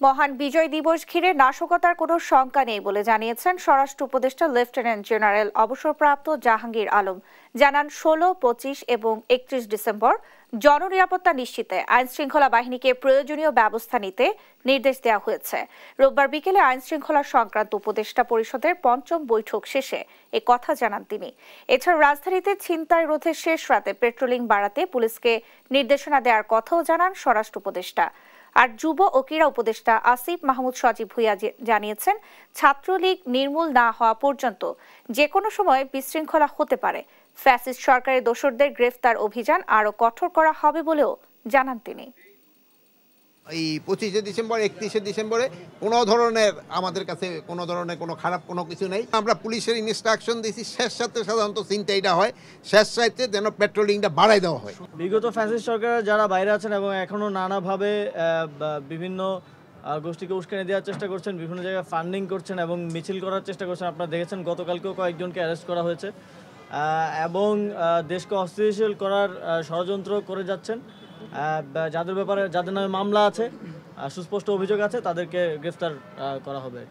মহান বিজয় দিবস ঘিরে নাশকতার কোনো শঙ্কা নেই বলে জানিয়েছেন স্বরাষ্ট্র উপদেষ্টা লেফটেন্যান্ট জেনারেল অবসরপ্রাপ্ত জাহাঙ্গীর আলম। জানান 16, 25 এবং 31 ডিসেম্বর জননিরাপত্তা নিশ্চিতে আইন শৃঙ্খলা বাহিনীকে প্রয়োজনীয় ব্যবস্থা নিতে নির্দেশ দেওয়া হয়েছে। রোববার বিকেলে আইন শৃঙ্খলা সংক্রান্ত উপদেষ্টা পরিষদের 5ম বৈঠক শেষে এ কথা জানান তিনি। এছাড়া রাজধানীতে ছিনতাই রোধে শেষ রাতে পেট্রোলিং বাড়াতে পুলিশকে নির্দেশনা দেওয়ার কথাও জানান স্বরাষ্ট্র উপদেষ্টা। আর যুব ও ক্রীড়া উপদেষ্টা আসিফ মাহমুদ সজীব ভুইয়া জানিয়েছেন, ছাত্রলীগ নির্মূল না হওয়া পর্যন্ত যে কোনো সময় বিশৃঙ্খলা হতে পারে। ফ্যাসিস্ট সরকারের দোসরদের গ্রেফতার অভিযান আরও কঠোর করা হবে বলেও জানান তিনি। এই 25শে ডিসেম্বর 31শে ডিসেম্বরে কোনো ধরনের আমাদের কাছে কোনো ধরনের কোনো খারাপ কোনো কিছু নেই। আমরা পুলিশের ইনস্ট্রাকশন দিয়েছি শেষ সাথে সাধারণত ছিনতাইটা হয়, শেষ সাইতে যেন পেট্রোলিংটা বাড়াই দেওয়া হয়। বিগত ফ্যাসিস্ট সরকার যারা বাইরে আছেন এবং এখনও নানাভাবে বিভিন্ন গোষ্ঠীকে উস্কানি দেওয়ার চেষ্টা করছেন, বিভিন্ন জায়গায় ফান্ডিং করছেন এবং মিছিল করার চেষ্টা করছেন। আপনারা দেখেছেন গতকালকেও কয়েকজনকে অ্যারেস্ট করা হয়েছে এবং দেশকে অস্থিতিশীল করার ষড়যন্ত্র করে যাচ্ছেন। যাদের নামে মামলা আছে, সুস্পষ্ট অভিযোগ আছে, তাদেরকে গ্রেফতার করা হবে।